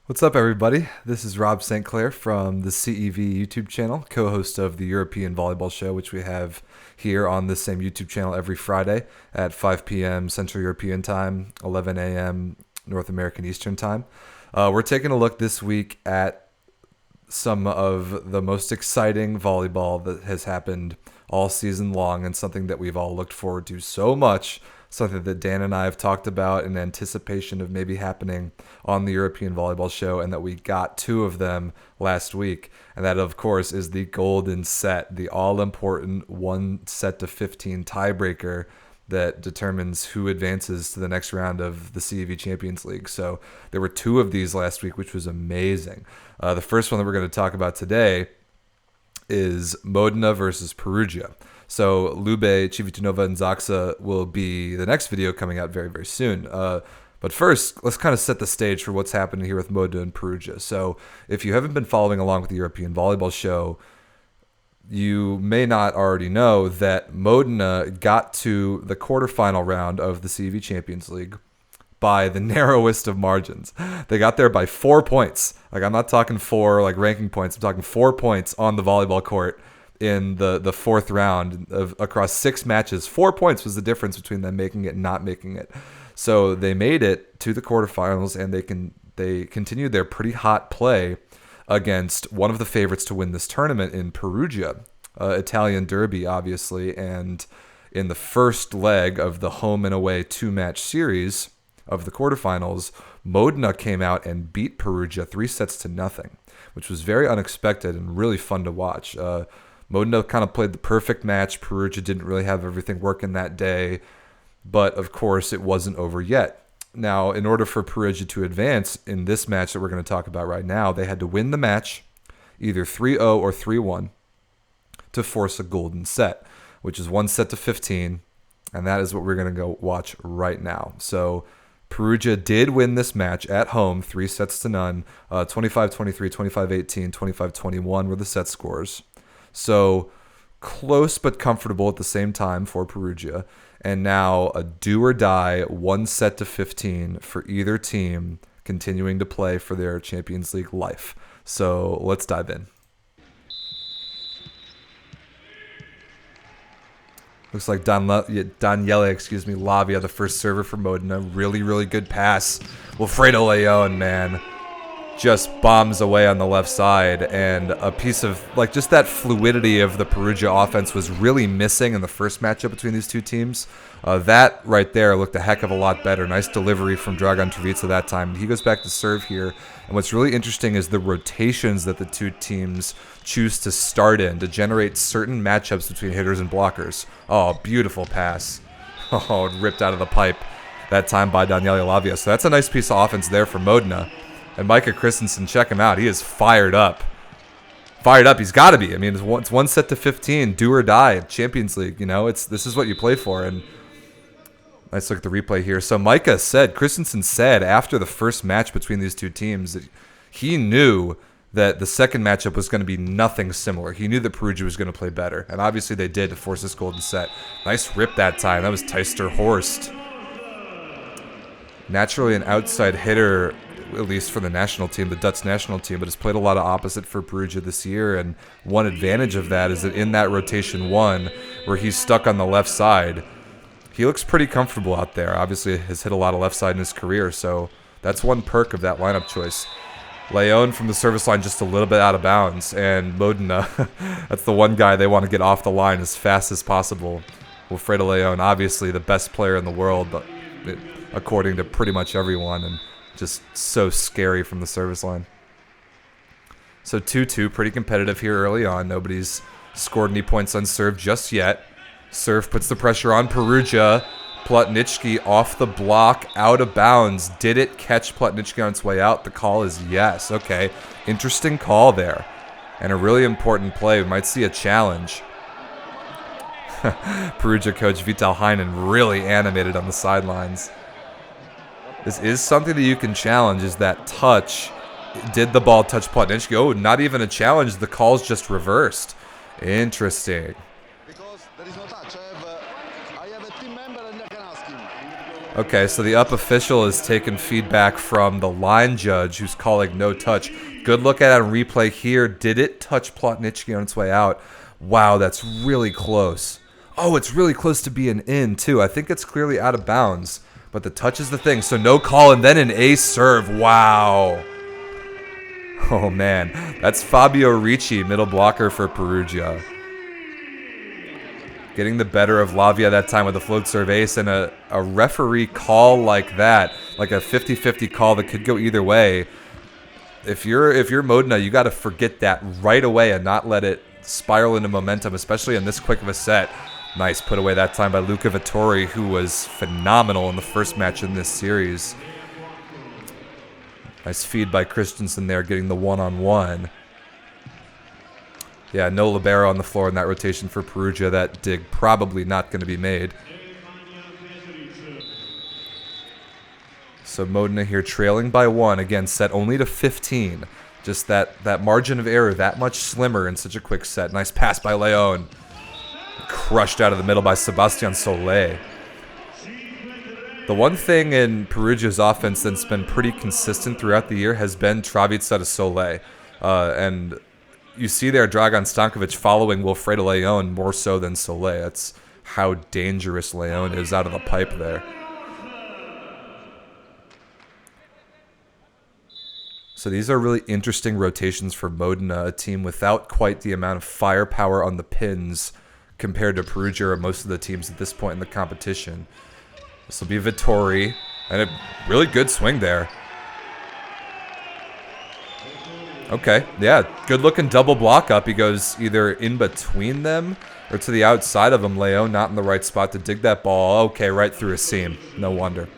What's up, everybody? This is Rob St. Clair from the CEV YouTube channel, co-host of the European Volleyball Show, which we have here on this same YouTube channel every Friday at 5 p.m. Central European Time, 11 a.m. North American Eastern Time. We're taking a look this week at some of the most exciting volleyball that has happened all season long, and something that we've all looked forward to so much, something that Dan and I have talked about in anticipation of maybe happening on the European Volleyball Show, and that we got two of them last week. And that, of course, is the golden set, the all-important 1-15 tiebreaker that determines who advances to the next round of the CEV Champions League. So there were two of these last week, which was amazing. The first one that we're going to talk about today is Modena versus Perugia. So Lube, Civitanova, and Zaxa will be the next video coming out very, very soon. But first, let's kind of set the stage for what's happening here with Modena and Perugia. So if you haven't been following along with the European Volleyball Show, you may not already know that Modena got to the quarterfinal round of the CEV Champions League by the narrowest of margins. They got there by 4 points. Like, I'm not talking four like ranking points. I'm talking 4 points on the volleyball court in the fourth round of across 6 matches. 4 points was the difference between them making it and not making it. So they made it to the quarterfinals, and they continued their pretty hot play against one of the favorites to win this tournament in Perugia, Italian derby, obviously. And in the first leg of the home and away 2-match series of the quarterfinals, Modena came out and beat Perugia 3-0, which was very unexpected and really fun to watch. Modena kind of played the perfect match. Perugia didn't really have everything working that day, but of course it wasn't over yet. Now, in order for Perugia to advance in this match that we're going to talk about right now, they had to win the match either 3-0 or 3-1 to force a golden set, which is 1-15, and that is what we're going to go watch right now. So Perugia did win this match at home 3-0, 25-23, 25-18, 25-21 were the set scores. So close but comfortable at the same time for Perugia. And now a do or die 1-15 for either team continuing to play for their Champions League life. So let's dive in. Looks like Daniele, Lavia, the first server for Modena. Really, really good pass. Wilfredo Leon, man, just bombs away on the left side, and a piece of, like, just that fluidity of the Perugia offense was really missing in the first matchup between these two teams. That right there looked a heck of a lot better. Nice delivery from Dragan Trivica that time. He goes back to serve here, and what's really interesting is the rotations that the two teams choose to start in to generate certain matchups between hitters and blockers. Oh, beautiful pass. Oh, ripped out of the pipe that time by Daniele Lavia. So that's a nice piece of offense there for Modena. And Micah Christensen, check him out. He is fired up. Fired up. He's got to be. I mean, it's 1-15, do or die, Champions League. You know, this is what you play for. And let's look at the replay here. So Christensen said after the first match between these two teams that he knew that the second matchup was going to be nothing similar. He knew that Perugia was going to play better. And obviously they did to force this golden set. Nice rip that time. That was Teister Horst. Naturally an outside hitter, at least for the national team, the Dutch national team, but has played a lot of opposite for Perugia this year. And one advantage of that is that in that rotation one, where he's stuck on the left side, he looks pretty comfortable out there. Obviously has hit a lot of left side in his career, so that's one perk of that lineup choice. Leon from the service line just a little bit out of bounds, and Modena, that's the one guy they want to get off the line as fast as possible. Wilfredo Leon, obviously the best player in the world, but according to pretty much everyone, and just so scary from the service line. So 2-2, pretty competitive here early on. Nobody's scored any points on serve just yet. Serve puts the pressure on Perugia. Plotnicki off the block, out of bounds. Did it catch Plotnicki on its way out? The call is yes. Okay, interesting call there. And a really important play. We might see a challenge. Perugia coach Vital Heinen really animated on the sidelines. This is something that you can challenge, is that touch. Did the ball touch Plotnicki? Oh, not even a challenge. The call's just reversed. Interesting. Because there is no touch. I have a team member and I can ask him. Okay, so the up official is taking feedback from the line judge who's calling no touch. Good look at it on replay here. Did it touch Plotnicki on its way out? Wow, that's really close. Oh, it's really close to being in, too. I think it's clearly out of bounds. But the touch is the thing, so no call, and then an ace serve. Wow. Oh, man. That's Fabio Ricci, middle blocker for Perugia. Getting the better of Lavia that time with a float serve ace, and a referee call like that, like a 50-50 call that could go either way. If you're Modena, you got to forget that right away and not let it spiral into momentum, especially in this quick of a set. Nice put away that time by Luca Vittori, who was phenomenal in the first match in this series. Nice feed by Christensen there, getting the one-on-one. Yeah, no libero on the floor in that rotation for Perugia. That dig probably not going to be made. So Modena here trailing by 1. Again, set only to 15. Just that margin of error that much slimmer in such a quick set. Nice pass by Leon. Crushed out of the middle by Sebastian Solé. The one thing in Perugia's offense that's been pretty consistent throughout the year has been Travica to Solé. And you see there Dragan Stankovic following Wilfredo Leon more so than Solé. That's how dangerous Leon is out of the pipe there. So these are really interesting rotations for Modena, a team without quite the amount of firepower on the pins compared to Perugia or most of the teams at this point in the competition. This will be Vittori, and a really good swing there. Okay, yeah, good-looking double block up. He goes either in between them or to the outside of him. Leo not in the right spot to dig that ball. Okay, right through a seam. No wonder.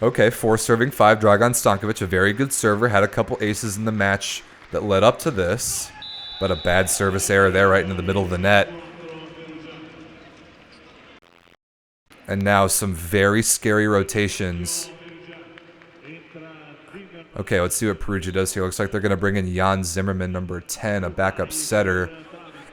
Okay, 4 serving 5. Dragan Stankovic, a very good server. Had a couple aces in the match that led up to this. But a bad service error there right into the middle of the net. And now some very scary rotations. Okay, let's see what Perugia does here. Looks like they're going to bring in Jan Zimmerman, number 10, a backup setter.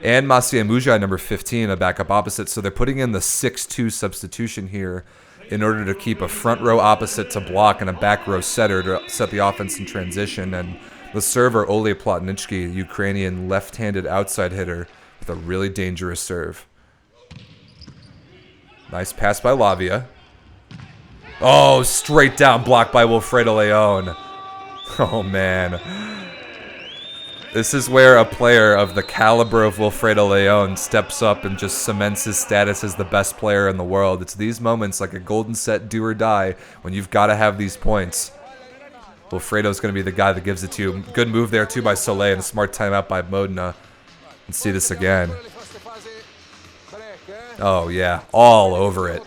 And Maciej Mujaj, number 15, a backup opposite. So they're putting in the 6-2 substitution here in order to keep a front row opposite to block and a back row setter to set the offense in transition. And the server, Ole Plotnicki, Ukrainian left-handed outside hitter with a really dangerous serve. Nice pass by Lavia. Oh, straight down block by Wilfredo Leon. Oh, man. This is where a player of the caliber of Wilfredo Leon steps up and just cements his status as the best player in the world. It's these moments, like a golden set do or die, when you've got to have these points. Wilfredo's going to be the guy that gives it to you. Good move there, too, by Solé, and a smart timeout by Modena. Let's see this again. Oh, yeah, all over it.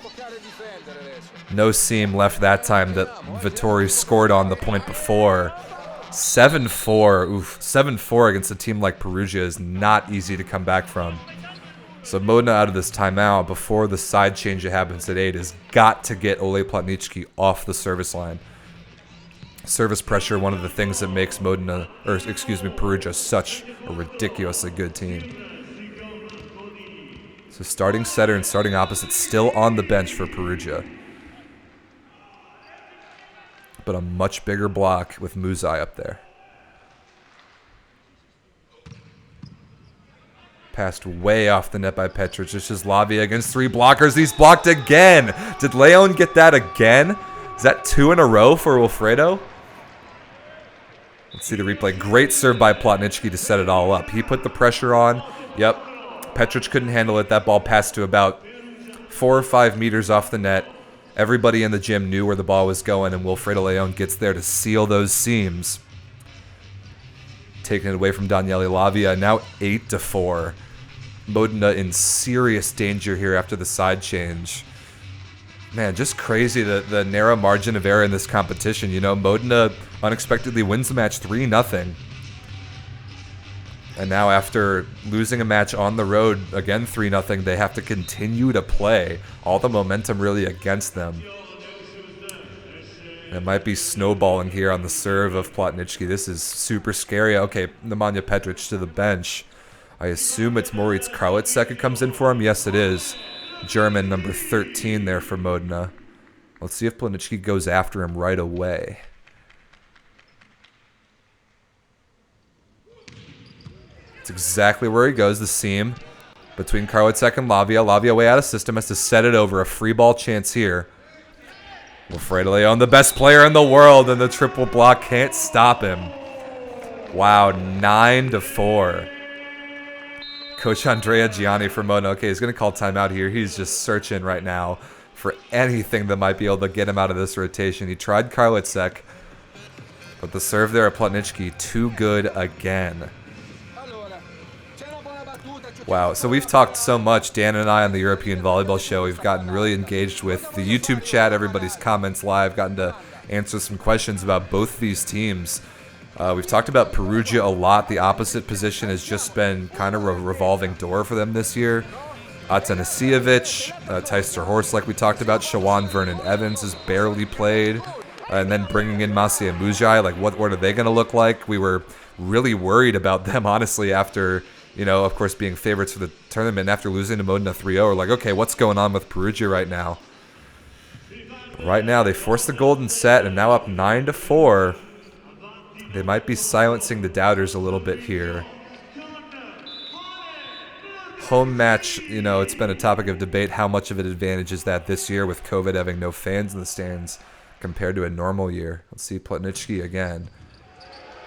No seam left that time that Vittori scored on the point before. 7-4. Oof. 7-4 against a team like Perugia is not easy to come back from. So Modena out of this timeout before the side change that happens at 8 has got to get Ole Plotnicki off the service line. Service pressure, one of the things that makes Perugia such a ridiculously good team. So starting setter and starting opposite still on the bench for Perugia. But a much bigger block with Mujaj up there. Passed way off the net by Petric. This is Lavia against 3 blockers. He's blocked again. Did Leon get that again? Is that 2 in a row for Wilfredo? Let's see the replay. Great serve by Plotnicki to set it all up. He put the pressure on. Yep. Petric couldn't handle it. That ball passed to about 4 or 5 meters off the net. Everybody in the gym knew where the ball was going, and Wilfredo Leon gets there to seal those seams. Taking it away from Daniele Lavia. Now 8-4. Modena in serious danger here after the side change. Man, just crazy the narrow margin of error in this competition. You know, Modena unexpectedly wins the match 3-0. And now after losing a match on the road, again 3-0, they have to continue to play. All the momentum really against them. It might be snowballing here on the serve of Plotnicki. This is super scary. Okay, Nemanja Petric to the bench. I assume it's Moritz Karlitzek who comes in for him. Yes, it is. German, number 13 there for Modena. Let's see if Plotnicki goes after him right away. It's exactly where he goes, the seam between Karlitzek and Lavia. Lavia way out of system, has to set it over. A free ball chance here. Wilfredo Leon, the best player in the world, and the triple block can't stop him. Wow, 9-4. Coach Andrea Gianni for Modena. Okay, he's going to call timeout here. He's just searching right now for anything that might be able to get him out of this rotation. He tried Karlitzek, but the serve there at Plotnicki, too good again. Wow, so we've talked so much, Dan and I, on the European Volleyball Show. We've gotten really engaged with the YouTube chat, everybody's comments live, gotten to answer some questions about both these teams. We've talked about Perugia a lot. The opposite position has just been kind of a revolving door for them this year. Atanasievich, Teister Horst, like we talked about. Shawan Vernon Evans has barely played. And then bringing in Masia Mujai, like what are they going to look like? We were really worried about them, honestly, after... of course, being favorites for the tournament after losing to Modena 3-0. We're like, okay, what's going on with Perugia right now? Right now, they forced the golden set and now up 9-4. They might be silencing the doubters a little bit here. Home match, it's been a topic of debate how much of an advantage is that this year with COVID having no fans in the stands compared to a normal year. Let's see Plotnicki again.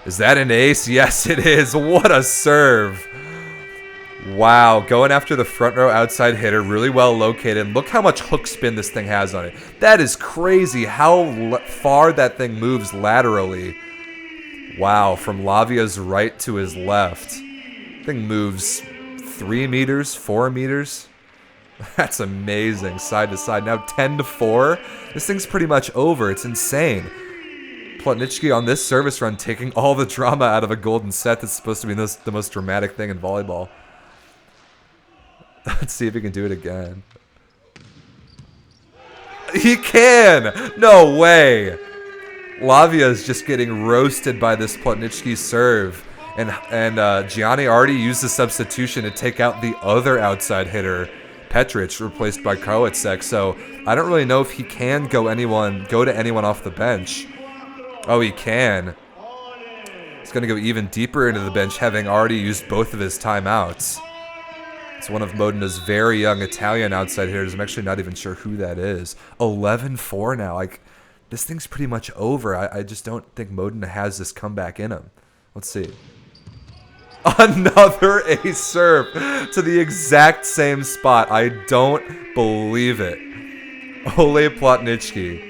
Is that an ace? Yes, it is. What a serve. Wow, going after the front row outside hitter, really well located. Look how much hook spin this thing has on it. That is crazy how far that thing moves laterally. Wow, from Lavia's right to his left. Thing moves 3 meters, 4 meters. That's amazing, side to side. Now 10-4. This thing's pretty much over. It's insane. Plotnicki on this service run taking all the drama out of a golden set that's supposed to be the most dramatic thing in volleyball. Let's see if he can do it again. He can! No way! Lavia is just getting roasted by this Plotnicki serve. And Gianni already used the substitution to take out the other outside hitter, Petric, replaced by Karlitzek. So I don't really know if he can go to anyone off the bench. Oh, he can. He's going to go even deeper into the bench, having already used both of his timeouts. It's one of Modena's very young Italian outside hitters. I'm actually not even sure who that is. 11-4 now. Like, this thing's pretty much over. I just don't think Modena has this comeback in him. Let's see. Another ace serve to the exact same spot. I don't believe it. Ole Plotnicki.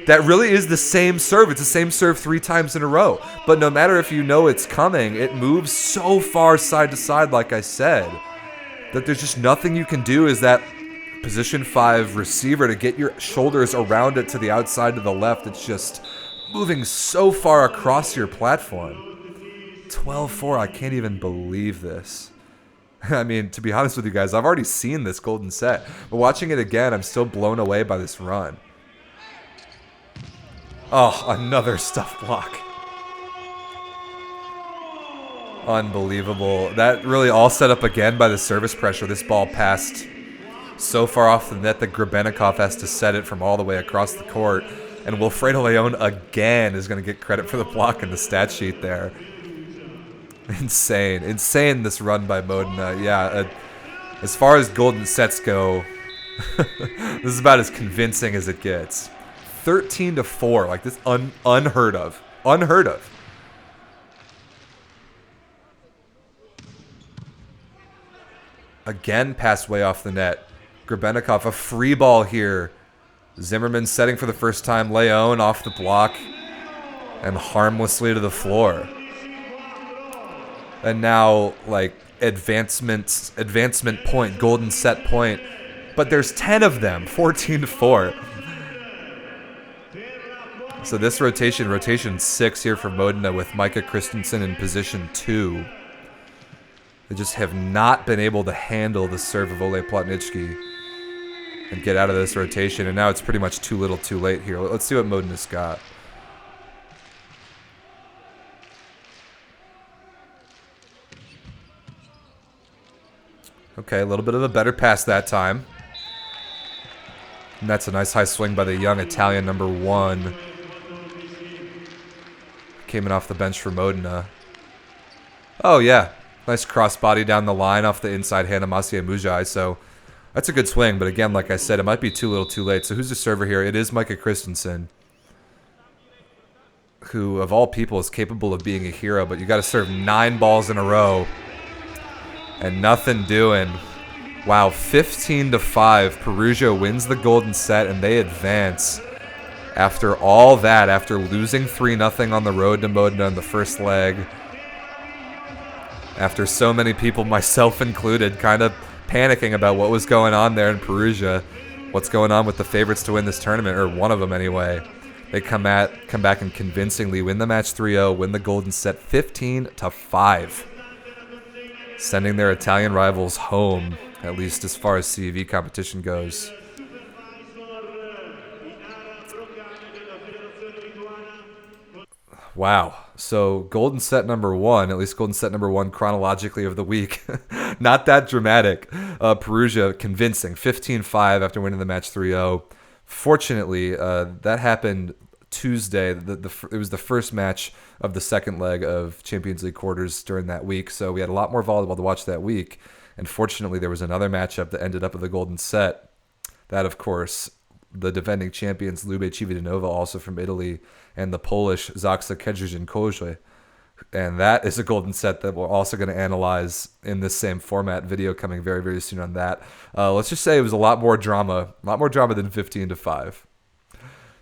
That really is the same serve. It's the same serve 3 times in a row. But no matter if you know it's coming, it moves so far side to side, like I said, that there's just nothing you can do as that position 5 receiver to get your shoulders around it to the outside to the left. It's just moving so far across your platform. 12-4, I can't even believe this. I mean, to be honest with you guys, I've already seen this golden set. But watching it again, I'm still blown away by this run. Oh, another stuff block. Unbelievable. That really all set up again by the service pressure. This ball passed so far off the net that Grebenikov has to set it from all the way across the court. And Wilfredo Leon again is going to get credit for the block in the stat sheet there. Insane. Insane, this run by Modena. Yeah, as far as golden sets go, this is about as convincing as it gets. 13-4, like this, unheard of. Unheard of. Again, pass way off the net. Grebenikov, a free ball here. Zimmerman setting for the first time. Leon off the block. And harmlessly to the floor. And now, like, advancement point, golden set point. But there's 10 of them, 14-4. So this rotation 6 here for Modena with Micah Christensen in position 2. They just have not been able to handle the serve of Ole Plotnicki and get out of this rotation. And now it's pretty much too little too late here. Let's see what Modena's got. Okay, a little bit of a better pass that time. And that's a nice high swing by the young Italian number 1. Came in off the bench for Modena. Oh, yeah. Nice crossbody down the line off the inside hand of Masia Mujai. So that's a good swing. But again, like I said, it might be too little too late. So who's the server here? It is Micah Christensen, who, of all people, is capable of being a hero. But you got to serve 9 balls in a row. And nothing doing. Wow, 15-5. Perugia wins the golden set, and they advance. After all that, after losing 3-0 on the road to Modena in the first leg, after so many people, myself included, kind of panicking about what was going on there in Perugia, what's going on with the favorites to win this tournament, or one of them anyway, they come back and convincingly win the match 3-0, win the golden set 15-5, sending their Italian rivals home, at least as far as CEV competition goes. Wow. So golden set number 1, at least golden set number 1 chronologically of the week. Not that dramatic. Perugia convincing, 15-5 after winning the match 3-0. Fortunately, that happened Tuesday. It was the first match of the second leg of Champions League quarters during that week. So we had a lot more volleyball to watch that week. And fortunately, there was another matchup that ended up with a golden set. That, of course, the defending champions Lube Civitanova, also from Italy, and the Polish Zaksa Kedrzyn-Kozły. And that is a golden set that we're also going to analyze in this same format. Video coming very, very soon on that. Let's just say it was a lot more drama than 15-5.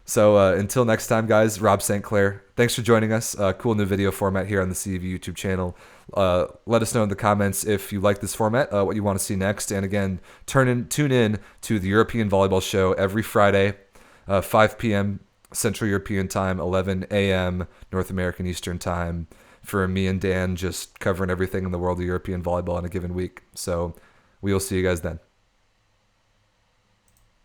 So until next time, guys, Rob St. Clair, thanks for joining us. Cool new video format here on the CEV YouTube channel. Let us know in the comments if you like this format, what you want to see next. And again, tune in to the European Volleyball Show every Friday, 5 p.m. Central European Time, 11 a.m. North American Eastern Time, for me and Dan just covering everything in the world of European volleyball in a given week. So we will see you guys then.